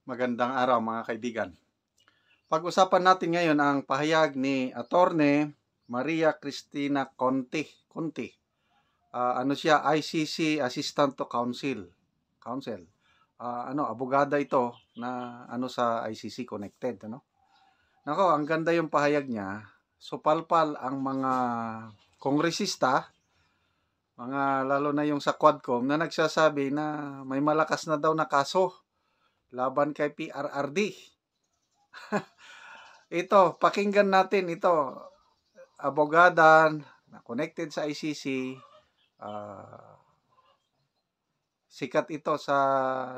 Magandang araw mga kaibigan. Pag-usapan natin ngayon ang pahayag ni Attorney Maria Cristina Conti. Siya, ICC Assistant to Counsel. Abogada ito na sa ICC connected, Nako, ang ganda yung pahayag niya. Supalpal ang mga kongresista, lalo na yung sa Quadcom na nagsasabi na may malakas na daw na kaso laban kay PRRD. Ito, pakinggan natin ito. Abogada na connected sa ICC. Sikat ito sa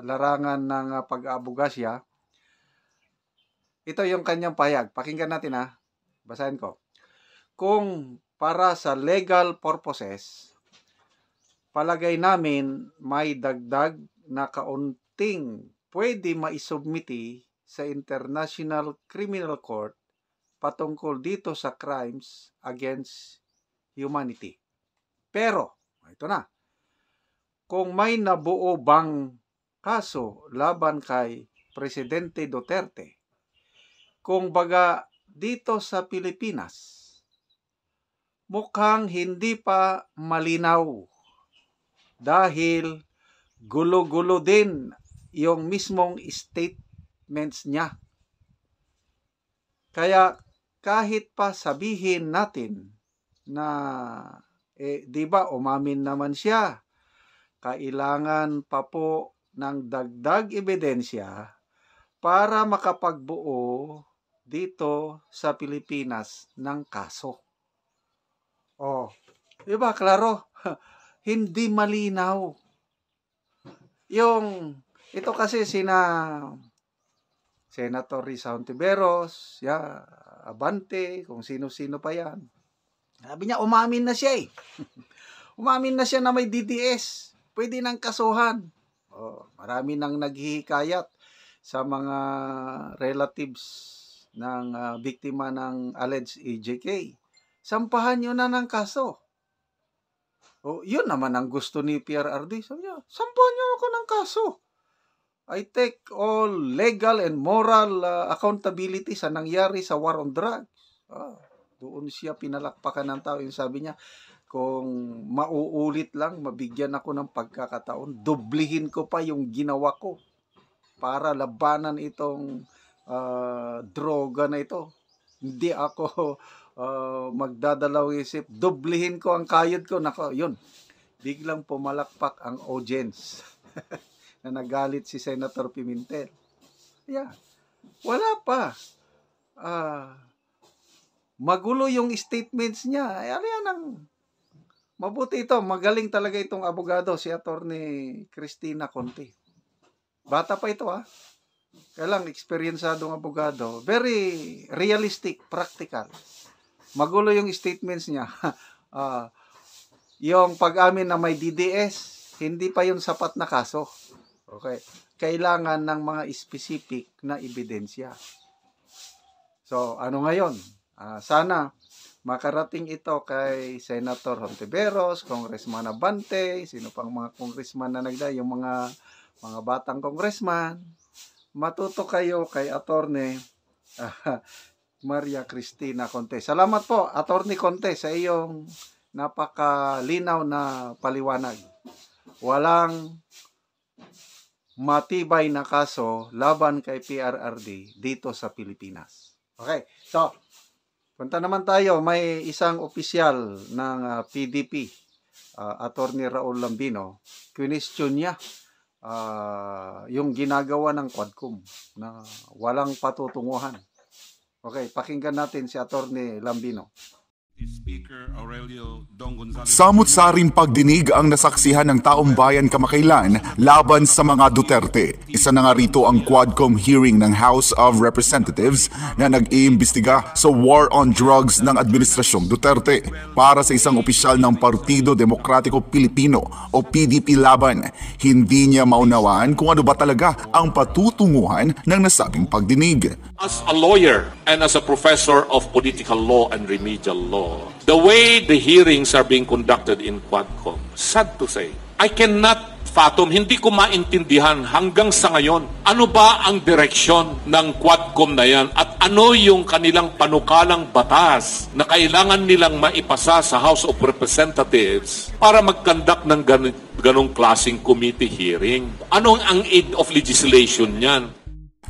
larangan ng pag-aabogasya. Ito yung kanyang pahayag. Pakinggan natin Basahin ko. Kung para sa legal purposes, palagay namin may dagdag na kaunting pwede maisubmiti sa International Criminal Court patungkol dito sa crimes against humanity. Pero, ito na, kung may nabuo bang kaso laban kay Presidente Duterte, kung baga dito sa Pilipinas, mukhang hindi pa malinaw dahil gulo-gulo din yung mismong statements niya. Kaya kahit pa sabihin natin na di ba umamin naman siya, kailangan pa po ng dagdag ebidensya para makapagbuo dito sa Pilipinas ng kaso. Di ba, klaro? Hindi malinaw. Ito kasi Senator Risa Hontiveros, Abante, kung sino-sino pa yan. Sabi niya, umamin na siya Umamin na siya na may DDS. Pwede nang kasuhan. Marami nang naghihikayat sa mga relatives ng biktima ng alleged EJK. Sampahan nyo na ng kaso. Yun naman ang gusto ni PRRD. Sabi niya, sampahan nyo ako ng kaso. I take all legal and moral accountability sa nangyari sa war on drugs. Doon siya pinalakpakan ng tao. Yung sabi niya, kung mauulit lang, mabigyan ako ng pagkakataon, dublihin ko pa yung ginawa ko para labanan itong droga na ito. Hindi ako magdadalaw isip, dublihin ko ang kayod ko. Nako, yun. Biglang pumalakpak ang audience na nagalit si Senator Pimentel. Wala pa. Magulo yung statements niya. Mabuti ito. Magaling talaga itong abogado, si Attorney Cristina Conti. Bata pa ito, Kailang eksperyensadong abogado. Very realistic, practical. Magulo yung statements niya. Yung pag-amin na may DDS, hindi pa yun sapat na kaso. Okay. Kailangan ng mga specific na ebidensya. So, ano ngayon? Sana makarating ito kay Senator Hontiveros, Congressman Abante, sino pang mga congressman na yung mga batang congressman. Matuto kayo kay Attorney Maria Cristina Conti. Salamat po, Attorney Conti, sa iyong napakalinaw na paliwanag. Walang matibay na kaso laban kay PRRD dito sa Pilipinas. Okay, so, punta naman tayo. May isang opisyal ng PDP, Attorney Raul Lambino, question niya yung ginagawa ng Quadcom na walang patutunguhan. Okay, pakinggan natin si Attorney Lambino. Speaker Aurelio Dong Gonzales. Samut-saring pagdinig ang nasaksihan ng taong bayan kamakailan laban sa mga Duterte. Isa na nga rito ang Quadcom hearing ng House of Representatives na nag-iimbestiga sa war on drugs ng Administrasyong Duterte. Para sa isang opisyal ng Partido Demokratiko Pilipino o PDP laban, hindi niya maunawaan kung ano ba talaga ang patutunguhan ng nasabing pagdinig. As a lawyer and as a professor of political law and remedial law, the way the hearings are being conducted in Quadcom, sad to say, I cannot Fatum, hindi ko maintindihan hanggang sa ngayon, ano ba ang direksyon ng Quadcom na yan at ano yung kanilang panukalang batas na kailangan nilang maipasa sa House of Representatives para mag-conduct ng ganong klaseng committee hearing. Anong ang aid of legislation niyan?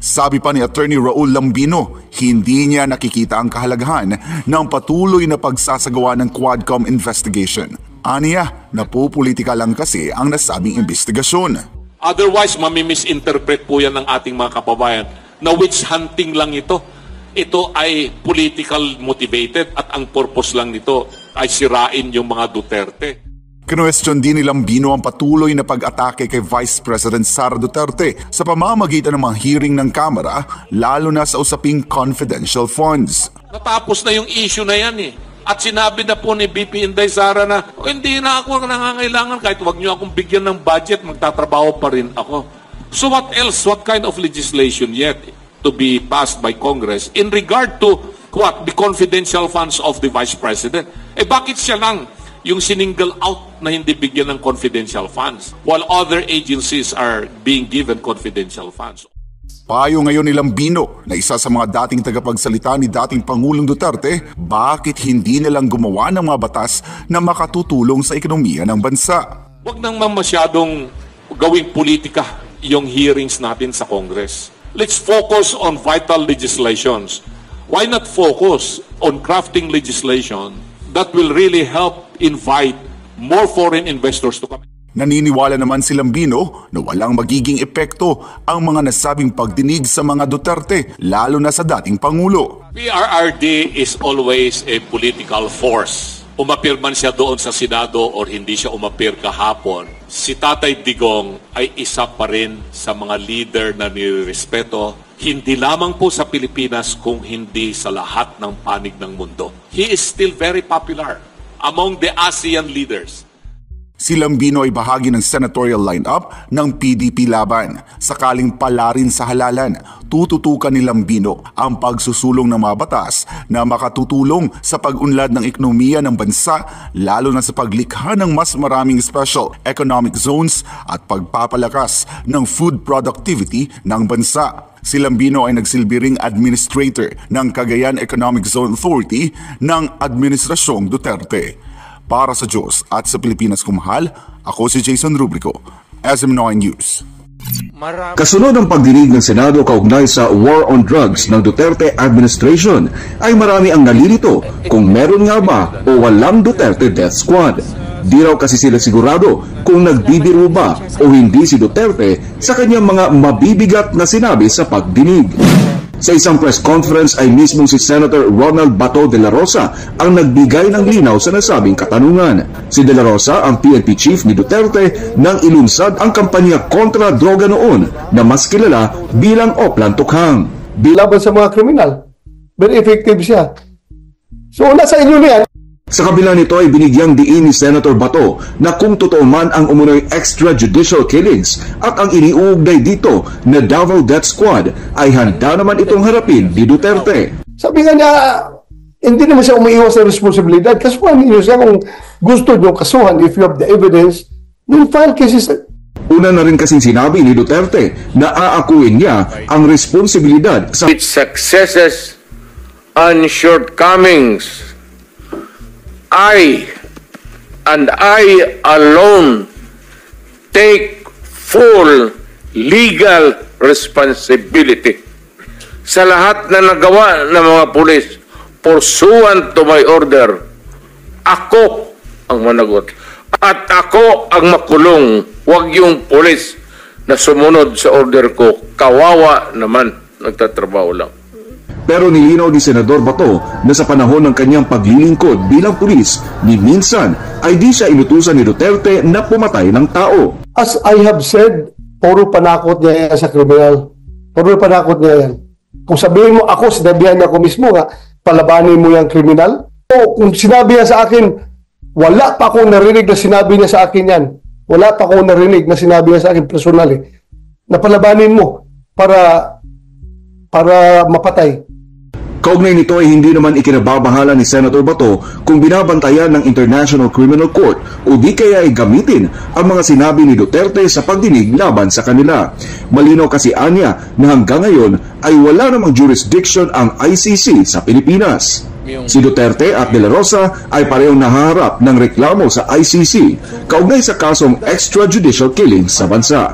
Sabi pa ni Attorney Raul Lambino, hindi niya nakikita ang kahalagahan ng patuloy na pagsasagawa ng Quadcom investigation. Aniya, napupolitika lang kasi ang nasabing investigasyon. Otherwise, mamimisinterpret po yan ng ating mga kababayan na witch hunting lang ito. Ito ay political motivated at ang purpose lang nito ay sirain yung mga Duterte. Kinwestiyon din ni Lambino ang patuloy na pag-atake kay Vice President Sara Duterte sa pamamagitan ng mga hearing ng Kamara, lalo na sa usaping confidential funds. Natapos na yung issue na yan eh. At sinabi na po ni BP Inday Sara na, hindi na ako nangangailangan kahit wag niyo akong bigyan ng budget, magtatrabaho pa rin ako. So what else? What kind of legislation yet to be passed by Congress in regard to what? The confidential funds of the Vice President? Bakit siya lang yung sininggle out na hindi bigyan ng confidential funds while other agencies are being given confidential funds? Payo ngayon ni Lambino na isa sa mga dating tagapagsalita ni dating Pangulong Duterte, bakit hindi nilang gumawa ng mga batas na makatutulong sa ekonomiya ng bansa. Huwag nang masyadong gawing politika yung hearings natin sa Congress. Let's focus on vital legislations. Why not focus on crafting legislation that will really help invite more foreign investors to come? Naniniwala naman si Lambino na walang magiging epekto ang mga nasabing pagdinig sa mga Duterte, lalo na sa dating Pangulo. PRRD is always a political force. Umapir man siya doon sa Senado or hindi siya umapir kahapon, si Tatay Digong ay isa pa rin sa mga leader na nirespeto, hindi lamang po sa Pilipinas kung hindi sa lahat ng panig ng mundo. He is still very popular among the ASEAN leaders. Si Lambino ay bahagi ng senatorial lineup ng PDP laban. Sakaling pala rin sa halalan, tututukan ni Lambino ang pagsusulong ng mga batas na makatutulong sa pag-unlad ng ekonomiya ng bansa, lalo na sa paglikha ng mas maraming special economic zones at pagpapalakas ng food productivity ng bansa. Si Lambino ay nagsilbi ring administrator ng Cagayan Economic Zone Authority ng Administrasyong Duterte. Para sa Diyos at sa Pilipinas kumahal, ako si Jason Rubrico, SM9 News. Kasunod ng pagdinig ng Senado kaugnay sa War on Drugs ng Duterte administration, ay marami ang nalilito kung meron nga ba o walang Duterte Death Squad. Di raw kasi sila sigurado kung nagbibiro ba o hindi si Duterte sa kanyang mga mabibigat na sinabi sa pagdinig. Sa isang press conference ay mismong si Senator Ronald Bato de la Rosa ang nagbigay ng linaw sa nasabing katanungan. Si de la Rosa ang PNP chief ni Duterte nang ilunsad ang kampanya kontra droga noon na mas kilala bilang Oplan Tukhang. Laban sa mga kriminal, very effective siya. So nasa inyo na yan. Sa kabila nito ay binigyang diin ni Senator Bato na kung totoo man ang umunoy extrajudicial killings at ang iniuugnay dito na Davao Death Squad ay handa naman itong harapin ni Duterte. Sabi nga niya, hindi naman siya umiiwas sa responsibilidad. Kasuhan niyo siya kung gusto niyo kasuhan if you have the evidence, you'll file cases. Una na rin kasing sinabi ni Duterte na aakuin niya ang responsibilidad sa its successes and shortcomings. I alone take full legal responsibility sa lahat na nagawa ng mga pulis pursuant to my order. Ako ang managot at ako ang makulong, wag yung pulis na sumunod sa order ko. Kawawa naman, nagtatrabaho lang. Pero nilinaw ni Senador Bato na sa panahon ng kanyang paglilingkod bilang pulis, ni minsan ay di siya inutusan ni Duterte na pumatay ng tao. As I have said, puro panakot niya yan sa kriminal. Puro panakot niya yan. Kung sabihin mo ako, sinabihan niya ako mismo nga, palabanin mo yung kriminal. O kung sinabi niya sa akin, wala pa akong narinig na sinabi niya sa akin yan. Wala pa akong narinig na sinabi niya sa akin personally. Na palabanin mo para mapatay. Kaugnay nito ay hindi naman ikinababahala ni Senator Bato kung binabantayan ng International Criminal Court o di kaya ay gamitin ang mga sinabi ni Duterte sa pagdinig laban sa kanila. Malinaw kasi anya na hanggang ngayon ay wala namang jurisdiction ang ICC sa Pilipinas. Si Duterte at De La Rosa ay parehong nahaharap ng reklamo sa ICC kaugnay sa kasong extrajudicial killing sa bansa.